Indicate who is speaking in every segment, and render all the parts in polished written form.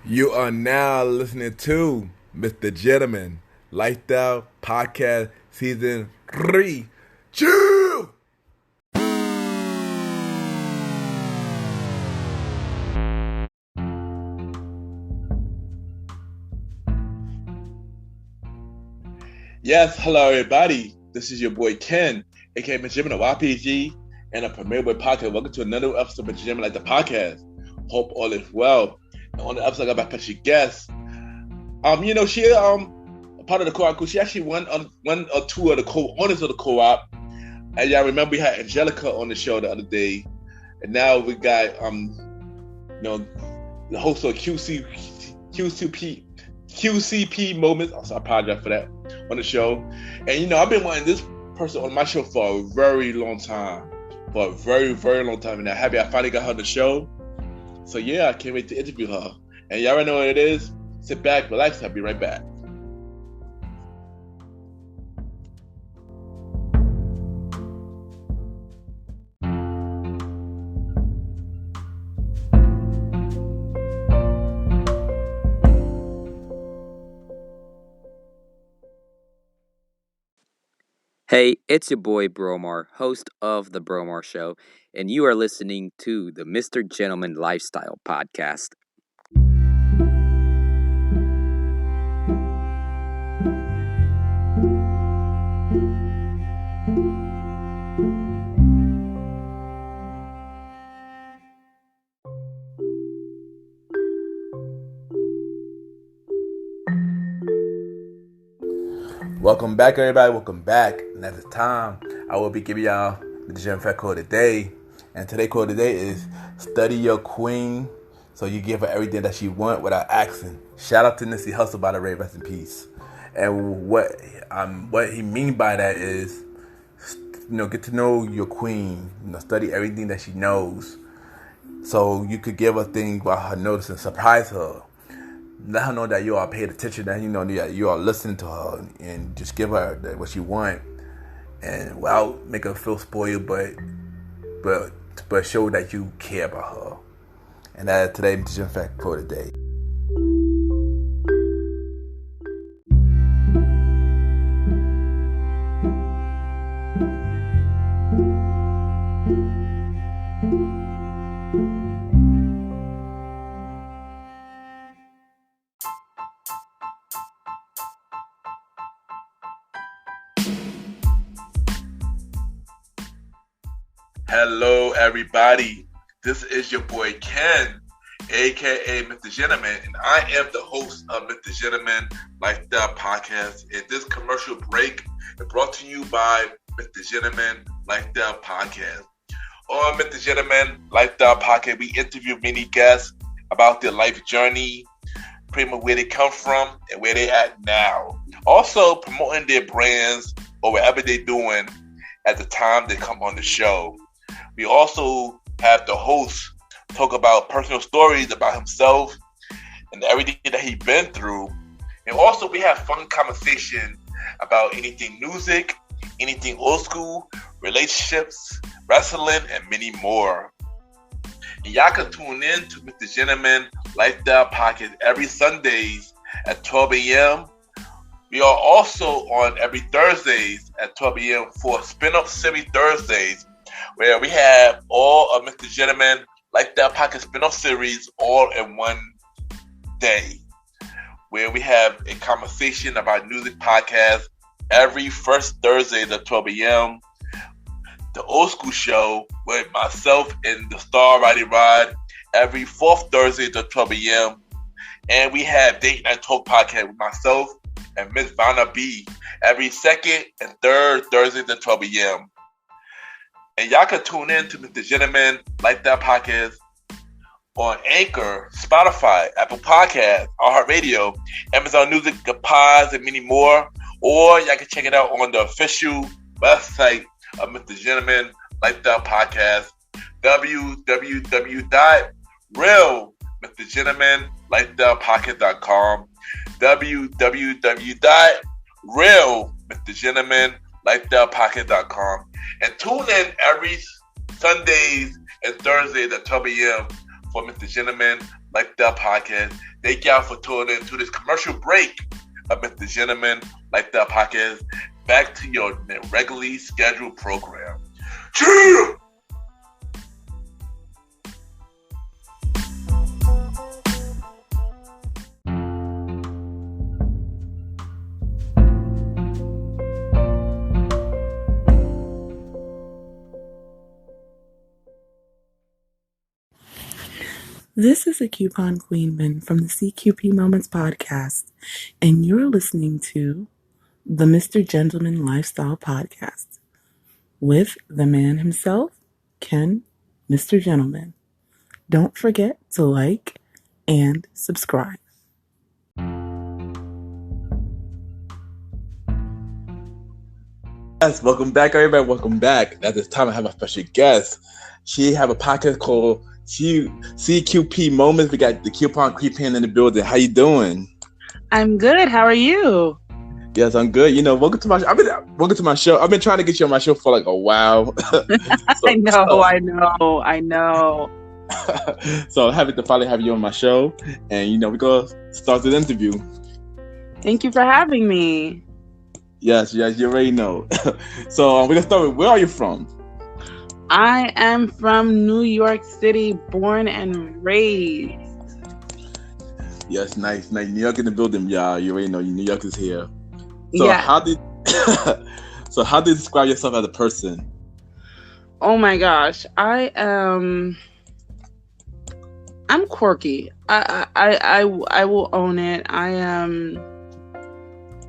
Speaker 1: You are now listening to Mr. Gentleman Lifestyle Podcast Season 3. Chill! Yes, hello everybody. This is your boy Ken, aka Mr. Gentleman of YPG and a Premier Boy Podcast. Welcome to another episode of Mr. Gentleman Like the Podcast. Hope all is well. And on the episode, I got my special guest. She a part of the co-op. She actually one or two of the co-owners of the co-op. And y'all remember we had Angelica on the show the other day, and now we got the host of QCP moments. Also, I apologize for that on the show. And I've been wanting this person on my show for a very long time, and I'm happy I finally got her on the show. So yeah, I can't wait to interview her. And y'all already know what it is. Sit back, relax. I'll be right back.
Speaker 2: Hey, it's your boy Bromar, host of The Bromar Show, and you are listening to the Mr. Gentleman Lifestyle Podcast.
Speaker 1: Welcome back, everybody. Welcome back. And at this time, I will be giving y'all the Gym Fact quote of the day. And today's quote of the day is, study your queen so you give her everything that she wants without asking. Shout out to Nipsey Hussle, by the way, rest in peace. And what he mean by that is, get to know your queen. Study everything that she knows, so you could give her things while her notice and surprise her. Let her know that you are paying attention, that that you are listening to her, and just give her what she wants, and without make her feel spoiled, but show that you care about her. And that today's Gym Fact for the day. Hello, everybody. This is your boy Ken, aka Mr. Gentleman, and I am the host of Mr. Gentleman Lifestyle Podcast. And this commercial break is brought to you by Mr. Gentleman Lifestyle Podcast. On Mr. Gentleman Lifestyle Podcast, we interview many guests about their life journey, pretty much where they come from and where they at now. Also promoting their brands or whatever they're doing at the time they come on the show. We also have the host talk about personal stories about himself and everything that he's been through. And also we have fun conversation about anything music, anything old school, relationships, wrestling, and many more. And y'all can tune in to Mr. Gentleman Lifestyle Podcast every Sundays at 12 a.m. We are also on every Thursdays at 12 a.m. for Spin-Up Series Thursdays, where we have all of Mr. Gentleman Lifestyle Podcast spin-off series all in one day, where we have a conversation about music podcast every first Thursday at 12 a.m. The Old School Show with myself and the Star Ridey Rod every fourth Thursday at 12 a.m. And we have Date Night Talk Podcast with myself and Miss Vanna B every second and third Thursday at 12 a.m. And y'all can tune in to Mr. Gentleman Lifestyle Podcast on Anchor, Spotify, Apple Podcasts, iHeartRadio, Amazon Music, the Pods, and many more. Or y'all can check it out on the official website of Mr. Gentleman Lifestyle Podcast, www.realmrgentlemanlifestylepodcast.com, www.realmrgentlemanlifestylepodcast.com. And tune in every Sundays and Thursdays at 12 a.m. for Mr. Gentleman Lifestyle Podcast. Thank y'all for tuning in to this commercial break of Mr. Gentleman Lifestyle Podcast. Back to your regularly scheduled program. Cheers!
Speaker 3: This is a Coupon Queenman from the CQP Moments podcast, and you're listening to the Mr. Gentleman Lifestyle Podcast with the man himself, Ken, Mr. Gentleman. Don't forget to like and subscribe.
Speaker 4: Yes, welcome back, everybody. Welcome back. At this time, I have a special guest. She have a podcast called CQP Moments. We got the Coupon Queenman in the building. How you doing?
Speaker 3: I'm good. How are you?
Speaker 4: Yes, I'm good. Welcome to my show. I've been trying to get you on my show for like a while.
Speaker 3: I know.
Speaker 4: So I'm happy to finally have you on my show, and we're gonna start the interview.
Speaker 3: Thank you for having me.
Speaker 4: Yes, you already know. So we're gonna start with, where are you from?
Speaker 3: I am from New York City, born and raised.
Speaker 4: Yes, nice. New York in the building, y'all. You already know New York is here. So
Speaker 3: yeah.
Speaker 4: how do you describe yourself as a person?
Speaker 3: Oh my gosh, I'm quirky. I will own it. I'm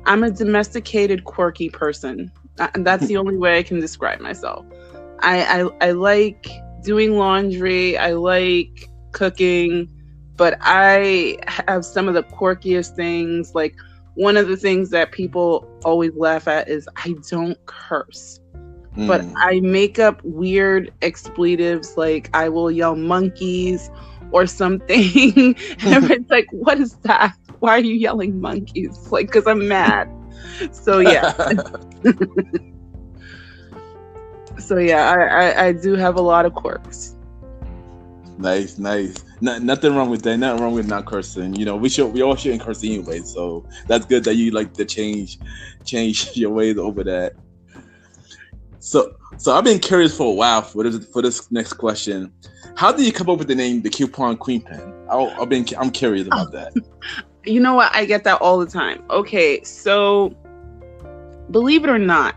Speaker 3: a domesticated, quirky person. That's the only way I can describe myself. I like doing laundry. I like cooking, but I have some of the quirkiest things. Like, one of the things that people always laugh at is I don't curse, but I make up weird expletives. Like, I will yell monkeys or something. And it's like, what is that? Why are you yelling monkeys? Like, because I'm mad. So yeah. I do have a lot of quirks.
Speaker 4: Nice. Nothing wrong with that. Nothing wrong with not cursing. We all shouldn't curse anyway. So that's good that you like to change your ways over that. So I've been curious for a while for this next question. How did you come up with the name, the Coupon Queenman? I'm curious about that.
Speaker 3: You know what? I get that all the time. Okay, so believe it or not,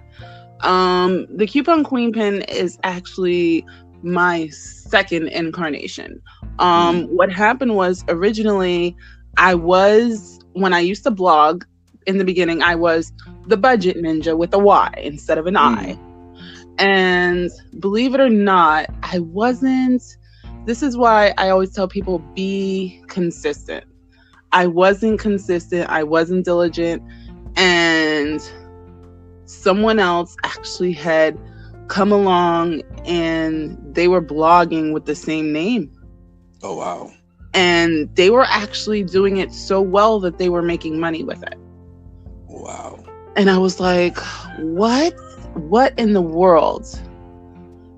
Speaker 3: the Coupon Queenman is actually my second incarnation. What happened was, originally, when I used to blog in the beginning, I was the Budget Ninja with a Y instead of an I. And believe it or not, I wasn't. This is why I always tell people, be consistent. I wasn't consistent. I wasn't diligent. And someone else actually had come along and they were blogging with the same name.
Speaker 4: Oh, wow.
Speaker 3: And they were actually doing it so well that they were making money with it.
Speaker 4: Wow.
Speaker 3: And I was like, what in the world?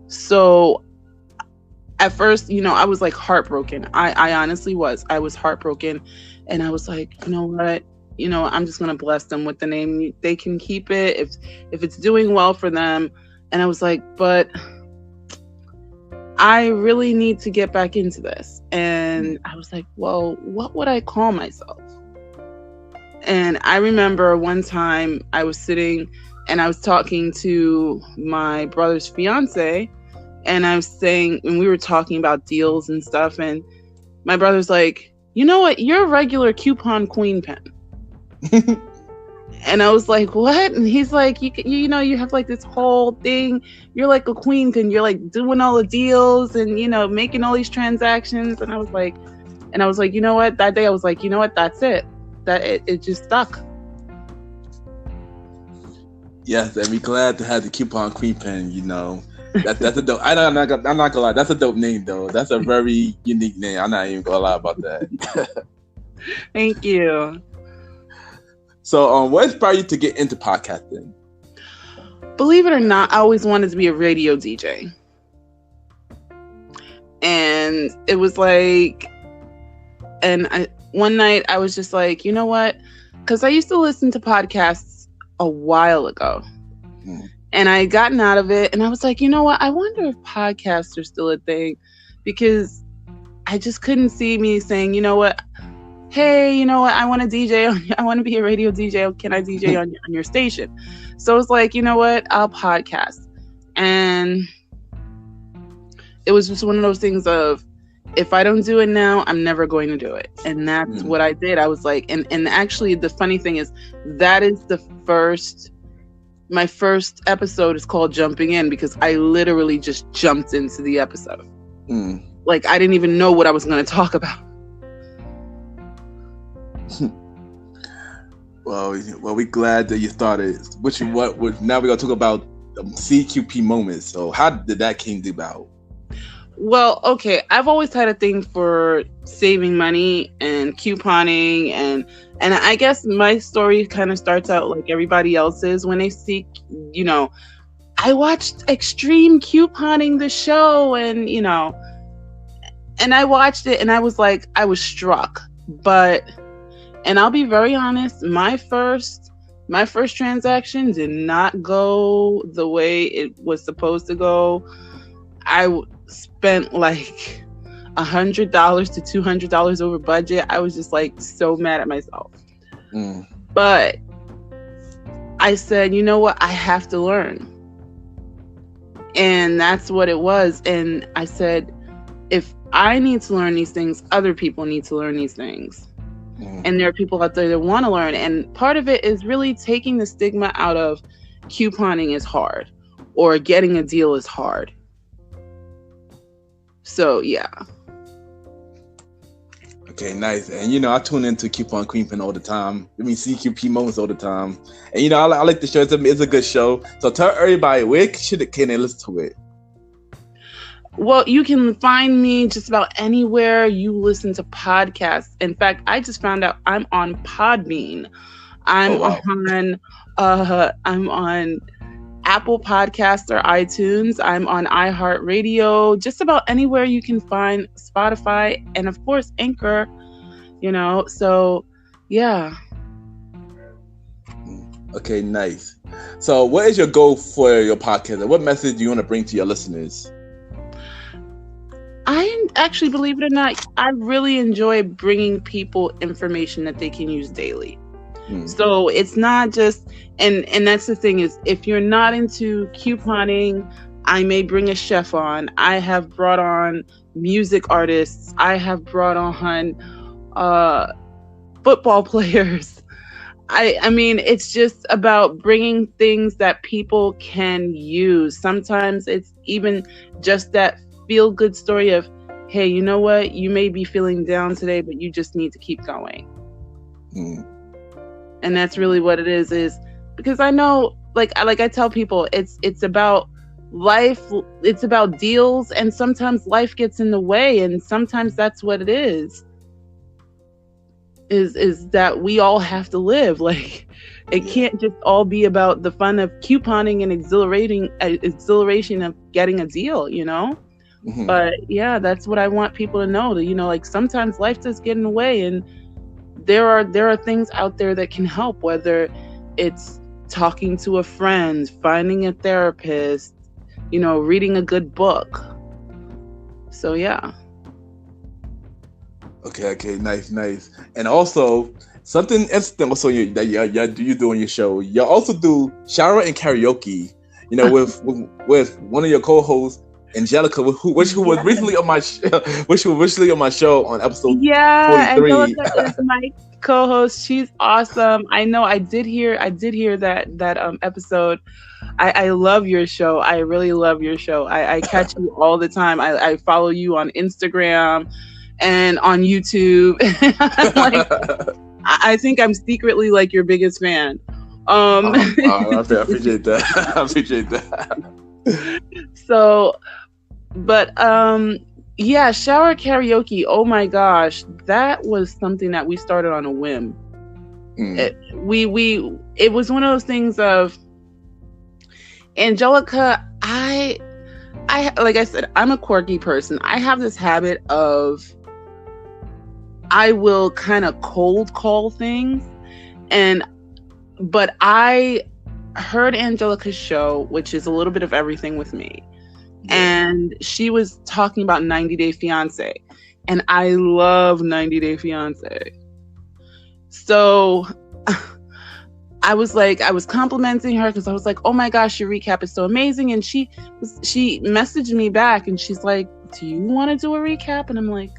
Speaker 3: So at first, I was like heartbroken. I honestly was. I was heartbroken. And I was like, you know what? I'm just going to bless them with the name. They can keep it if it's doing well for them. And I was like, but I really need to get back into this. And I was like, well, what would I call myself? And I remember one time I was sitting and I was talking to my brother's fiance, and I was saying, and we were talking about deals and stuff. And my brother's like, you know what? You're a regular Coupon Queenman. And I was like, what? And he's like, you have like this whole thing. You're like a queen pin. You're like doing all the deals and, making all these transactions. And I was like, you know what? That day I was like, you know what? That's it. That it just stuck.
Speaker 4: Yes, and we're glad to have the Coupon Queenman. That's a dope. I'm not gonna lie. That's a dope name, though. That's a very unique name. I'm not even gonna lie about that.
Speaker 3: Thank you.
Speaker 4: So, what inspired you to get into podcasting?
Speaker 3: Believe it or not, I always wanted to be a radio DJ. And it was like, And one night I was just like, you know what? Because I used to listen to podcasts a while ago. And I had gotten out of it. And I was like, you know what? I wonder if podcasts are still a thing. Because I just couldn't see me saying, you know what? Hey, you know what? I want to DJ. I want to be a radio DJ. Can I DJ on your station? So it's like, you know what? I'll podcast. And it was just one of those things of, if I don't do it now, I'm never going to do it. And that's what I did. I was like, and actually the funny thing is, that is my first episode is called Jumping In, because I literally just jumped into the episode. Like, I didn't even know what I was going to talk about.
Speaker 4: Well, we're glad that you started. Now we're gonna talk about CQP moments. So, how did that came about?
Speaker 3: Well, okay, I've always had a thing for saving money and couponing, and I guess my story kind of starts out like everybody else's. When they see, you know, I watched Extreme Couponing, the show, and you know, and I watched it, and I was like, I was struck. But, and I'll be very honest, my first transaction did not go the way it was supposed to go. I spent like $100 to $200 over budget. I was just like so mad at myself. But I said, you know what? I have to learn. And that's what it was. And I said, if I need to learn these things, other people need to learn these things. And there are people out there that want to learn. And part of it is really taking the stigma out of couponing is hard, or getting a deal is hard. So, yeah.
Speaker 4: Okay, nice. And, you know, I tune into Coupon Queenpin all the time. I mean, CQP moments all the time. And, you know, I like the show. It's a good show. So tell everybody, where can they listen to it?
Speaker 3: Well, you can find me just about anywhere you listen to podcasts. In fact, I just found out I'm on Podbean. I'm on Apple Podcasts or iTunes. I'm on iHeartRadio, just about anywhere you can find Spotify, and of course Anchor, you know. So yeah.
Speaker 4: Okay, nice. So what is your goal for your podcast? What message do you want to bring to your listeners?
Speaker 3: I actually, believe it or not, I really enjoy bringing people information that they can use daily. So it's not just, and that's the thing is, if you're not into couponing, I may bring a chef on. I have brought on music artists. I have brought on football players. I mean, it's just about bringing things that people can use. Sometimes it's even just that feel-good story of, hey, you know what? You may be feeling down today, but you just need to keep going. And that's really what it is because I know, like I tell people, it's about life, it's about deals, and sometimes life gets in the way, and sometimes that's what it is that we all have to live. Like, it can't just all be about the fun of couponing and exhilaration of getting a deal, you know? But yeah, that's what I want people to know, that, you know, like, sometimes life does get in the way, and there are things out there that can help, whether it's talking to a friend, finding a therapist, you know, reading a good book. So yeah.
Speaker 4: Okay, nice. And also, something interesting also that you do on your show, you also do shower and karaoke, you know, with one of your co-hosts, Angelica, which was recently on my show on episode 43.
Speaker 3: Angelica is my co-host. She's awesome. I know. I did hear that episode. I love your show. I really love your show. I catch you all the time. I follow you on Instagram and on YouTube. Like, I think I'm secretly like your biggest fan.
Speaker 4: I appreciate that. I appreciate that.
Speaker 3: So, but yeah, shower karaoke. Oh my gosh, that was something that we started on a whim. It was one of those things of, Angelica, I like I said, I'm a quirky person. I have this habit of, I will kind of cold call things. But I heard Angelica's show, which is a little bit of everything with me. And she was talking about 90 Day Fiancé. And I love 90 Day Fiancé. So I was complimenting her because I was like, oh my gosh, your recap is so amazing. And she messaged me back and she's like, do you want to do a recap? And I'm like,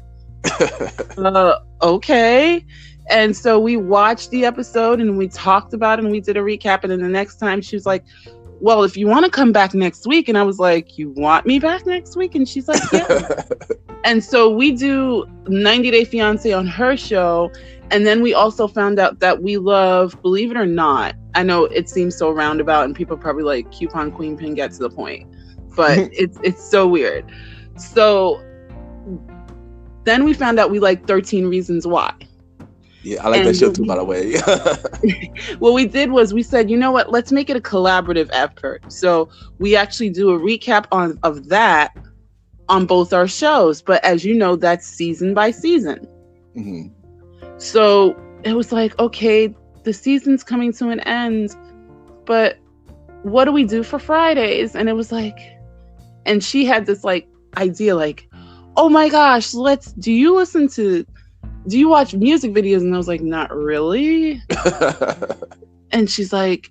Speaker 3: okay. And so we watched the episode and we talked about it and we did a recap. And then the next time she was like, well, if you want to come back next week. And I was like, you want me back next week? And she's like, yeah. And so we do 90 Day Fiancé on her show. And then we also found out that we love, believe it or not, I know it seems so roundabout and people probably like Coupon Queen Pin, get to the point, but it's so weird. So then we found out we like 13 Reasons Why.
Speaker 4: Yeah, I like that show too, by the way.
Speaker 3: What we did was we said, you know what, let's make it a collaborative effort. So we actually do a recap of that on both our shows. But as you know, that's season by season. Mm-hmm. So it was like, okay, the season's coming to an end, but what do we do for Fridays? And it was like, and she had this like idea like, oh my gosh, do you watch music videos? And I was like, not really. And she's like,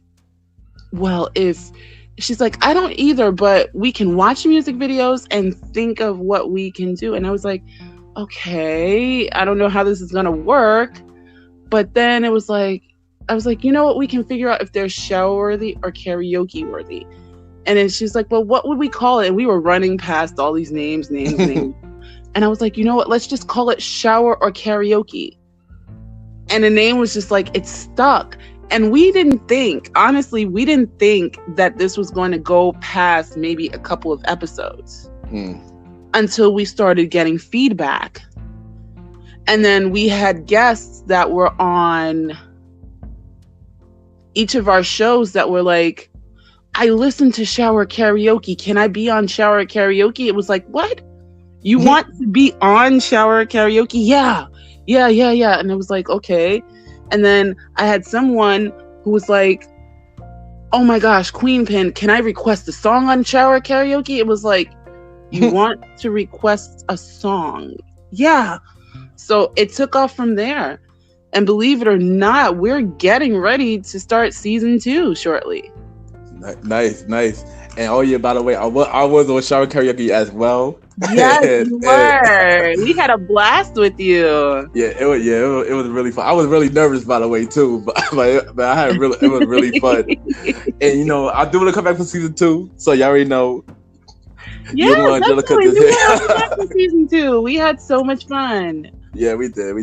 Speaker 3: well, she's like, I don't either, but we can watch music videos and think of what we can do. And I was like, okay, I don't know how this is going to work. But then I was like, you know what? We can figure out if they're shower worthy or karaoke worthy. And then she's like, well, what would we call it? And we were running past all these names. And I was like, you know what? Let's just call it shower or karaoke. And the name was just like, it stuck. And we didn't think that this was going to go past maybe a couple of episodes until we started getting feedback. And then we had guests that were on each of our shows that were like, I listened to shower karaoke. Can I be on shower karaoke? It was like, what? You want to be on shower karaoke? Yeah. And it was like, okay. And then I had someone who was like, oh my gosh, Queen Pin, can I request a song on shower karaoke? It was like, you want to request a song? Yeah. So it took off from there. And believe it or not, we're getting ready to start season 2 shortly.
Speaker 4: Nice. And oh yeah, by the way, I was on shower karaoke as well.
Speaker 3: Yes, you were. We had a blast with you.
Speaker 4: It was really fun. I was really nervous, by the way, too, but it was really fun. And you know, I do want to come back for season 2, so y'all already know.
Speaker 3: Yeah, definitely. We want to come back for season 2. We had so much fun.
Speaker 4: Yeah, we did.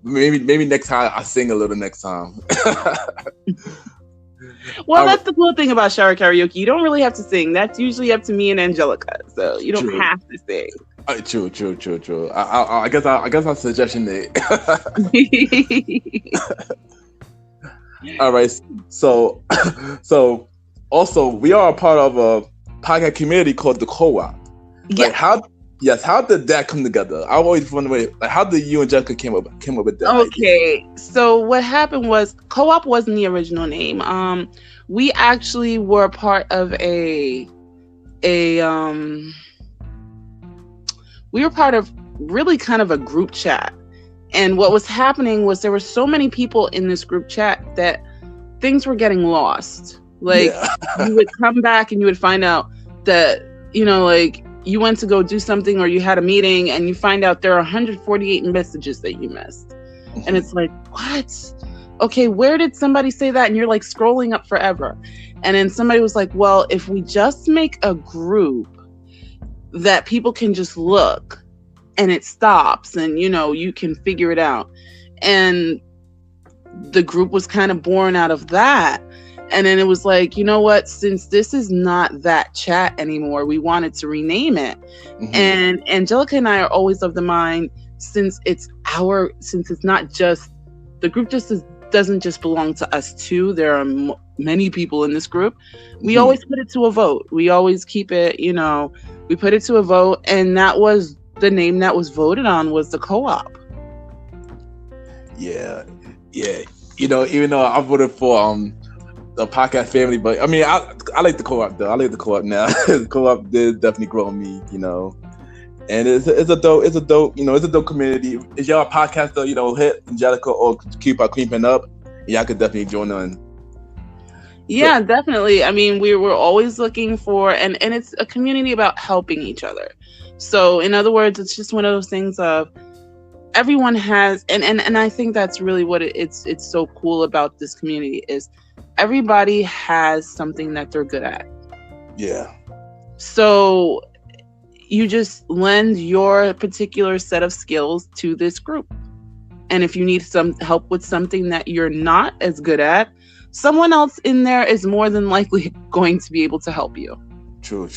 Speaker 4: Maybe next time I sing a little next time.
Speaker 3: Well, that's the cool thing about shower karaoke. You don't really have to sing. That's usually up to me and Angelica, so you don't have to sing.
Speaker 4: True. I guess I'm suggesting it. All right. So also we are a part of a podcast community called the Co-op.
Speaker 3: Yeah.
Speaker 4: How did that come together? I always wondered, like, how did you and Jessica came up with that?
Speaker 3: Okay, idea? So what happened was Co-op wasn't the original name. We actually were part of we were part of really kind of a group chat. And what was happening was there were so many people in this group chat that things were getting lost. Like you would come back and you would find out that, you know, like you went to go do something or you had a meeting and you find out there are 148 messages that you missed. And it's like, what? Okay, where did somebody say that? And you're like scrolling up forever. And then somebody was like, well, if we just make a group that people can just look and it stops and, you know, you can figure it out. And the group was kind of born out of that. And then it was like, you know what, since this is not that chat anymore, we wanted to rename it. Mm-hmm. And Angelica and I are always of the mind, since it's not just, the group doesn't just belong to us two. There are many people in this group. We always put it to a vote. We always keep it, you know, we put it to a vote. And that was the name that was voted on, was the Co-op.
Speaker 4: Yeah, yeah. Even though I voted for the podcast family, but I mean, I like the co-op though. I like the co-op now. The co-op did definitely grow on me, and it's a dope, it's a dope community. If y'all a podcast though, hit Angelica or keep our Queen Pen up, y'all could definitely join on.
Speaker 3: Yeah, definitely. I mean, we're always looking for, and it's a community about helping each other. So in other words, it's just one of those things of everyone has, and I think that's really what it's so cool about this community is everybody has something that they're good at.
Speaker 4: Yeah.
Speaker 3: So you just lend your particular set of skills to this group. And if you need some help with something that you're not as good at, someone else in there is more than likely going to be able to help you.
Speaker 4: True.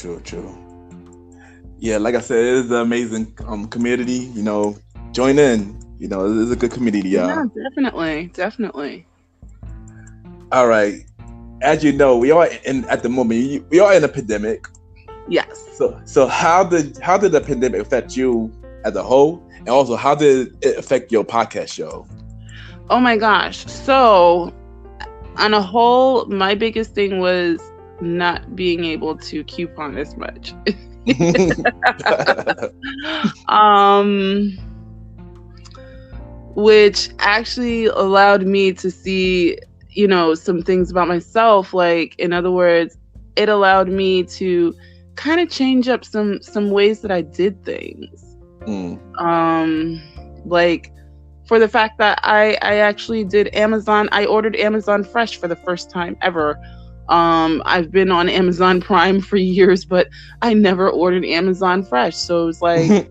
Speaker 4: Yeah, like I said, it is an amazing community. Join in. It's a good community, y'all.
Speaker 3: Yeah, definitely.
Speaker 4: All right. As you know, we are at the moment. We are in a pandemic.
Speaker 3: Yes.
Speaker 4: So how did the pandemic affect you as a whole, and also how did it affect your podcast show?
Speaker 3: Oh my gosh! So on a whole, my biggest thing was not being able to coupon as much. Which actually allowed me to see, some things about myself. Like, in other words, it allowed me to kind of change up some ways that I did things. Like, for the fact that I actually did Amazon. I ordered Amazon Fresh for the first time ever. I've been on Amazon Prime for years, but I never ordered Amazon Fresh. So it was like,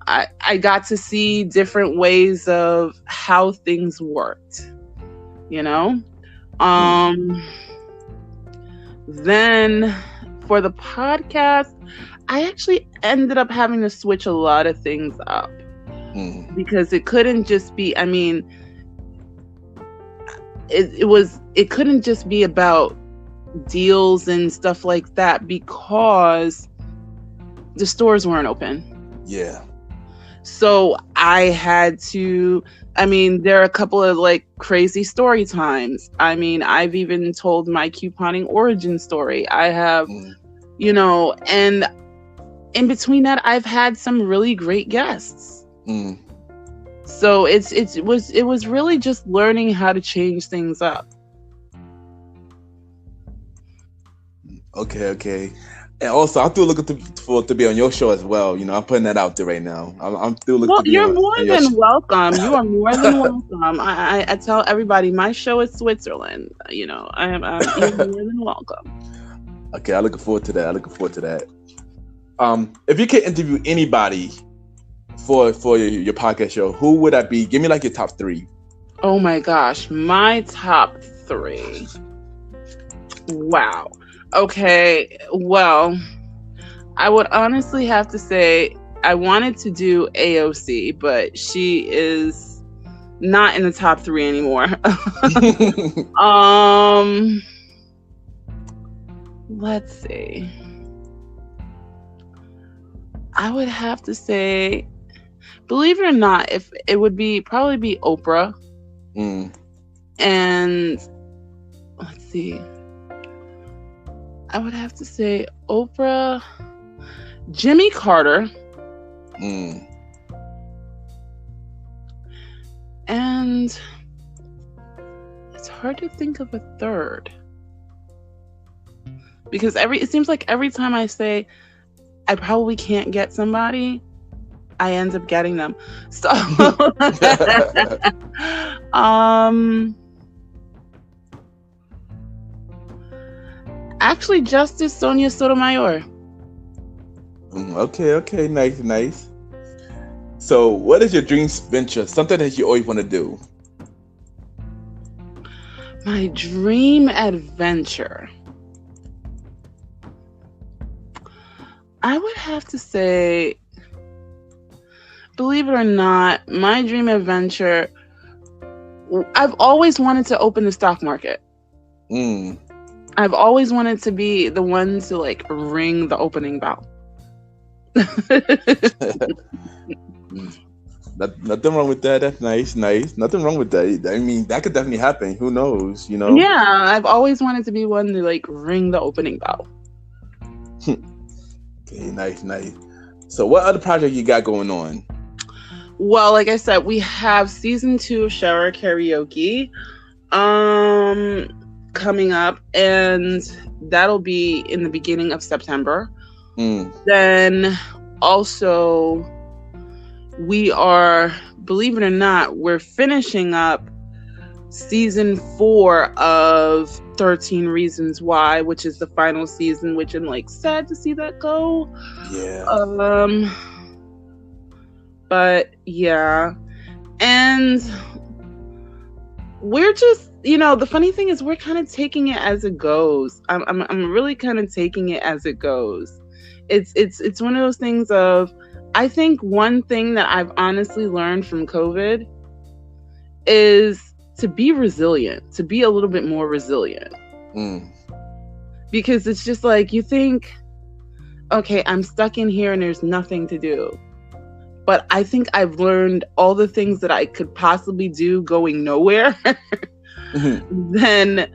Speaker 3: I got to see different ways of how things worked, Then for the podcast, I actually ended up having to switch a lot of things up. Because it couldn't just be, it couldn't just be about deals and stuff like that because the stores weren't open.
Speaker 4: Yeah.
Speaker 3: So I had to, there are a couple of like crazy story times. I've even told my couponing origin story. I have, and in between that, I've had some really great guests. So it was really just learning how to change things up.
Speaker 4: Okay. And also, I'm still looking for to be on your show as well. I'm putting that out there right now. I'm still looking.
Speaker 3: Well, you're more than welcome. You are more than welcome. I tell everybody my show is Switzerland. You're more than welcome.
Speaker 4: Okay, I'm looking forward to that. If you could interview anybody for your podcast show, who would that be? Give me like your top 3.
Speaker 3: Oh my gosh, my top 3. Wow. Okay, well, I would honestly have to say I wanted to do AOC, but she is not in the top 3 anymore. Let's see. I would have to say, believe it or not, if it would probably be Oprah. And let's see. I would have to say Oprah, Jimmy Carter, and it's hard to think of a third because it seems like every time I say I probably can't get somebody, I end up getting them. So, actually, Justice Sonia Sotomayor.
Speaker 4: Okay, nice. So, what is your dream venture? Something that you always want to do?
Speaker 3: My dream adventure. I would have to say, believe it or not, my dream adventure, I've always wanted to open the stock market. I've always wanted to be the one to like ring the opening bell.
Speaker 4: Nothing wrong with that. That's nice. Nothing wrong with that. I mean, that could definitely happen. Who knows? You know.
Speaker 3: Yeah, I've always wanted to be one to like ring the opening bell.
Speaker 4: Okay, nice. So, what other project you got going on?
Speaker 3: Well, like I said, we have season 2 of Shower Karaoke coming up, and that'll be in the beginning of September. Then also we are, believe it or not, we're finishing up season 4 of 13 Reasons Why, which is the final season, which I'm like sad to see that go.
Speaker 4: Yeah.
Speaker 3: But yeah. And we're just, the funny thing is we're kind of taking it as it goes. I'm really kind of taking it as it goes. It's one of those things of, I think one thing that I've honestly learned from COVID is to be resilient, to be a little bit more resilient. Because it's just like, you think, okay, I'm stuck in here and there's nothing to do. But I think I've learned all the things that I could possibly do going nowhere then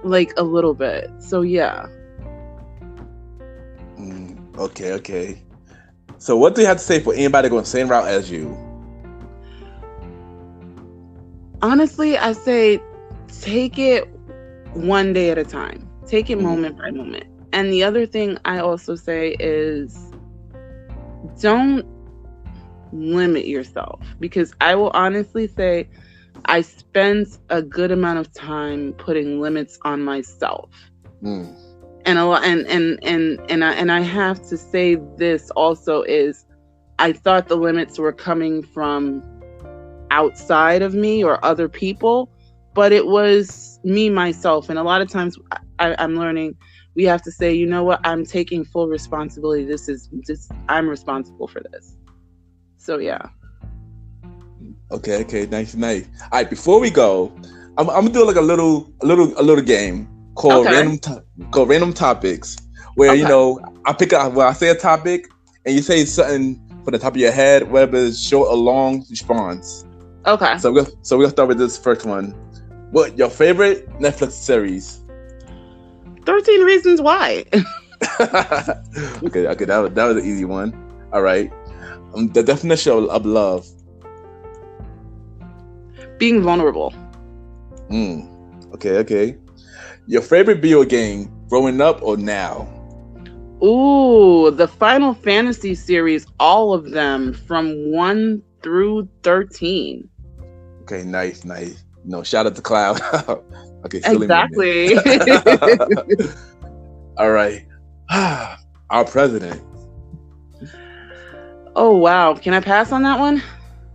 Speaker 3: like a little bit. So yeah.
Speaker 4: Okay. So what do you have to say for anybody going the same route as you?
Speaker 3: Honestly, I say take it one day at a time. Take it moment by moment. And the other thing I also say is don't limit yourself, because I will honestly say I spent a good amount of time putting limits on myself. And I have to say this also is I thought the limits were coming from outside of me or other people, but it was me, myself. And a lot of times I'm learning we have to say, you know what, I'm taking full responsibility. I'm responsible for this. So yeah.
Speaker 4: Okay, nice. All right, before we go, I'm gonna do like a little game called random topics, where I say a topic and you say something from the top of your head, whether it's short or long response.
Speaker 3: Okay.
Speaker 4: So we're gonna start with this first one. What your favorite Netflix series?
Speaker 3: 13 Reasons Why.
Speaker 4: Okay, that was an easy one. All right. The definition of love.
Speaker 3: Being vulnerable.
Speaker 4: Okay. Your favorite video game, growing up or now?
Speaker 3: Ooh, the Final Fantasy series, all of them from 1 through 13.
Speaker 4: Okay, nice. No, shout out to Cloud. Okay,
Speaker 3: exactly.
Speaker 4: All right. Our president.
Speaker 3: Oh wow, can I pass on that one?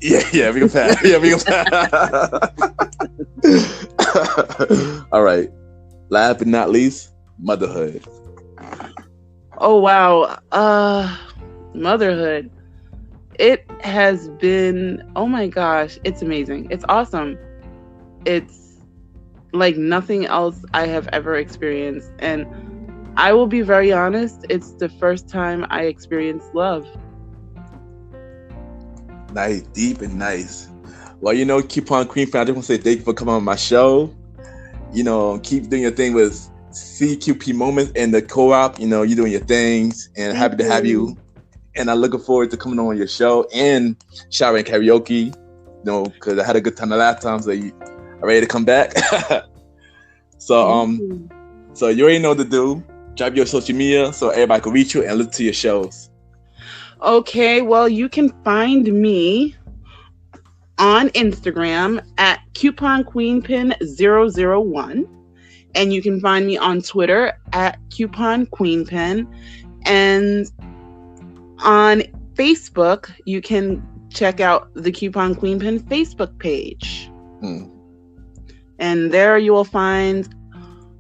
Speaker 4: Yeah, we can pass. All right. Last but not least, motherhood.
Speaker 3: Oh wow. Motherhood. It has been, oh my gosh, it's amazing. It's awesome. It's like nothing else I have ever experienced. And I will be very honest, it's the first time I experienced love.
Speaker 4: Nice, deep and nice. Well, Coupon Queen fan, I just want to say thank you for coming on my show. Keep doing your thing with CQP moments and the co-op. You're doing your things, and happy to have you. And I'm looking forward to coming on your show and showering karaoke. Because I had a good time the last time, so you are ready to come back. So you already know what to do. Drop your social media so everybody can reach you and listen to your shows.
Speaker 3: Okay, well, you can find me on Instagram at couponqueenpin001, and you can find me on Twitter at couponqueenpin, and on Facebook you can check out the Coupon Queenpin Facebook page. And there you will find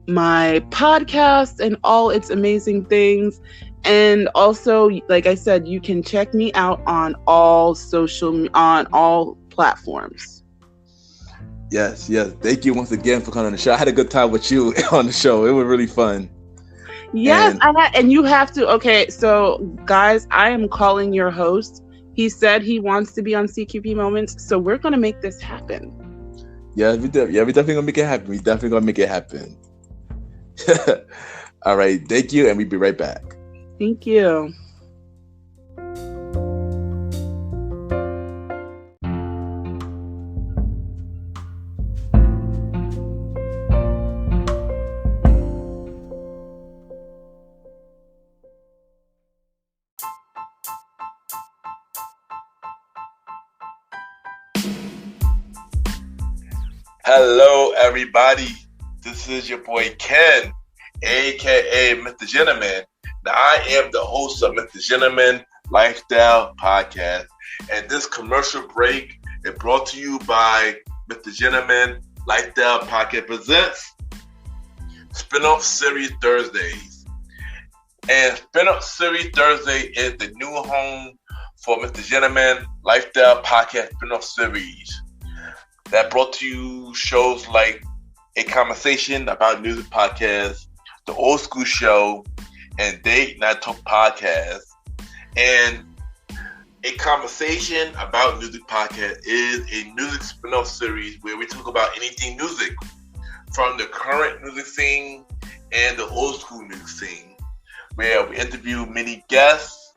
Speaker 3: my podcast and all its amazing things. And also, like I said, you can check me out on all platforms.
Speaker 4: Yes. Thank you once again for coming on the show. I had a good time with you on the show. It was really fun.
Speaker 3: Yes, and you have to. Okay, so guys, I am calling your host He said he wants to be on CQP Moments, so we're gonna make this happen.
Speaker 4: Yeah, we definitely gonna make it happen. We definitely gonna make it happen. All right, thank you, and we'll be right back.
Speaker 3: Thank you.
Speaker 1: Hello, everybody. This is your boy Ken, aka Mr. Gentleman. Now, I am the host of Mr. Gentleman Lifestyle Podcast, and this commercial break is brought to you by Mr. Gentleman Lifestyle Podcast presents Spinoff Series Thursdays. And Spinoff Series Thursday is the new home for Mr. Gentleman Lifestyle Podcast Spinoff Series that brought to you shows like A Conversation About Music Podcast, The Old School Show, and Date Night Talk Podcast. And A Conversation About Music Podcast is a music spin-off series where we talk about anything music, from the current music scene and the old school music scene, where we interview many guests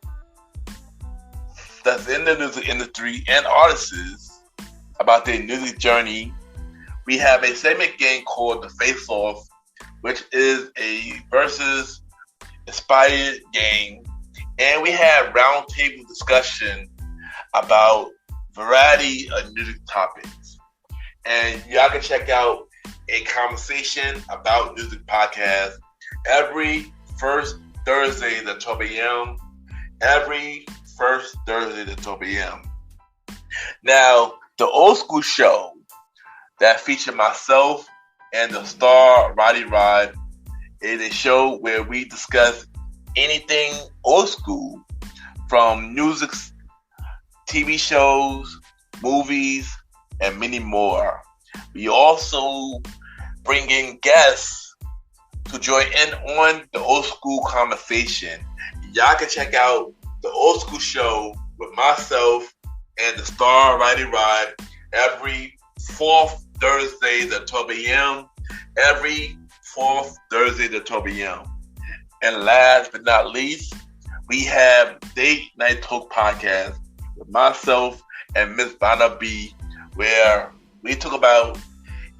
Speaker 1: that's in the music industry and artists about their music journey. We have a segment game called The Face Off, which is a versus inspired game. And we have roundtable discussion about variety of music topics. And y'all can check out A Conversation About Music Podcast every first Thursday at 12 a.m. Every first Thursday at 12 a.m. Now, the Old School Show that featured myself and the star Roddy Rod is a show where we discuss anything old school, from music, TV shows, movies, and many more. We also bring in guests to join in on the old school conversation. Y'all can check out the Old School Show with myself and the star Roddy Rod every fourth Thursday at 12 a.m. Every fourth Thursday at 12 a.m. And last but not least, we have Date Night Talk Podcast with myself and Miss Vanna B, where we talk about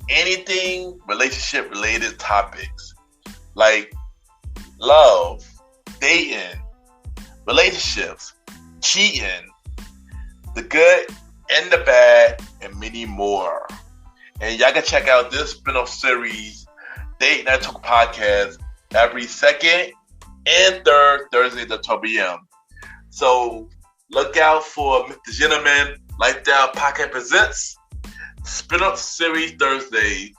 Speaker 1: anything relationship related topics like love, dating, relationships, cheating, the good and the bad, and many more. And y'all can check out this spin-off series, Date Night Talk Podcast, every second and third Thursday at 12 p.m. So look out for Mr. Gentleman Lifestyle Podcast presents Spin-off Series Thursday,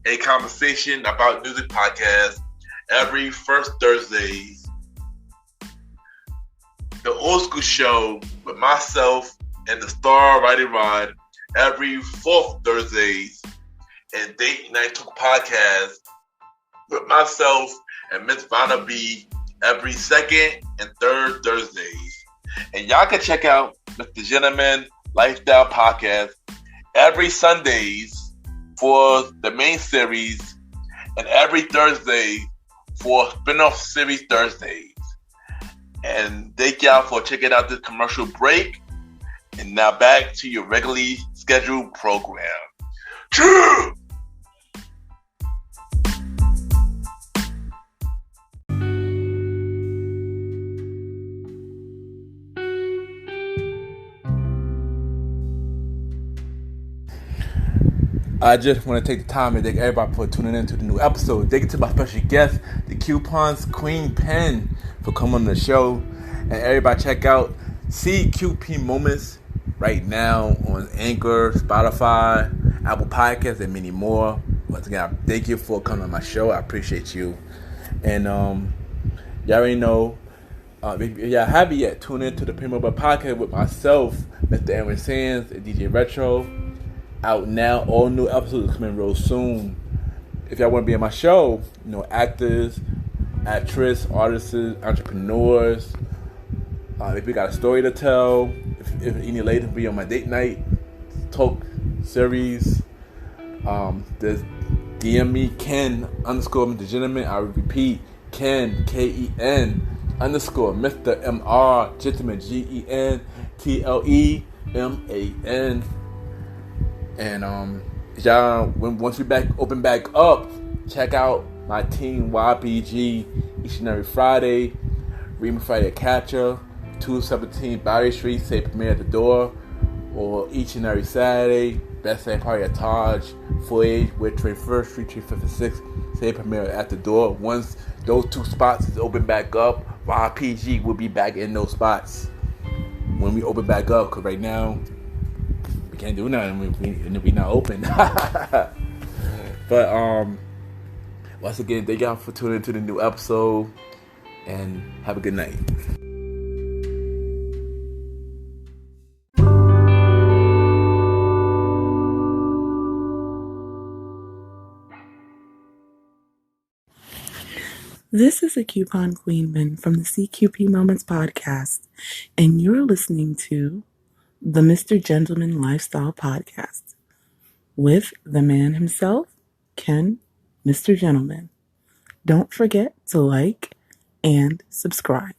Speaker 1: A Conversation About Music Podcast, every first Thursday. The Old School Show with myself and the star Roddy Rod every fourth Thursdays, and Date Night Talk Podcast with myself and Miss Vanna B every second and third Thursdays. And y'all can check out Mr. Gentleman Lifestyle Podcast every Sundays for the main series and every Thursday for spin-off series Thursdays. And thank y'all for checking out this commercial break. And now back to your regularly scheduled program. True!
Speaker 4: I just want to take the time and thank everybody for tuning in to the new episode. Thank you to my special guest, the Coupons Queen Pen, for coming on the show. And everybody check out CQP Moments right now on Anchor, Spotify, Apple Podcasts, and many more. Once again, thank you for coming on my show. I appreciate you. And y'all already know, if y'all haven't yet, tune in to the Premium Podcast with myself, Mr. Aaron Sands, and DJ Retro. Out now. All new episodes coming real soon. If y'all want to be on my show, actors, actresses, artists, entrepreneurs, If you got a story to tell, if any lady to be on my date night talk series, there's DM me Ken _ Mr. Gentleman. I repeat, Ken KEN _ Mr. MR Gentleman GENTLEMAN. And y'all, once we open back up, check out my team YPG each and every Friday. Reading Friday Catcher, 217 Barry Street, say premiere at the door, or each and every Saturday, Best Day Party at Taj, 4A with 21st Street, 356, say premiere at the door. Once those 2 spots is open back up, YPG will be back in those spots when we open back up, because right now we can't do nothing and we not open. But once again, thank y'all for tuning into the new episode, and have a good night.
Speaker 5: This is a Coupon Queenman from the CQP Moments podcast, and you're listening to the Mr. Gentleman Lifestyle Podcast with the man himself, Ken, Mr. Gentleman. Don't forget to like and subscribe.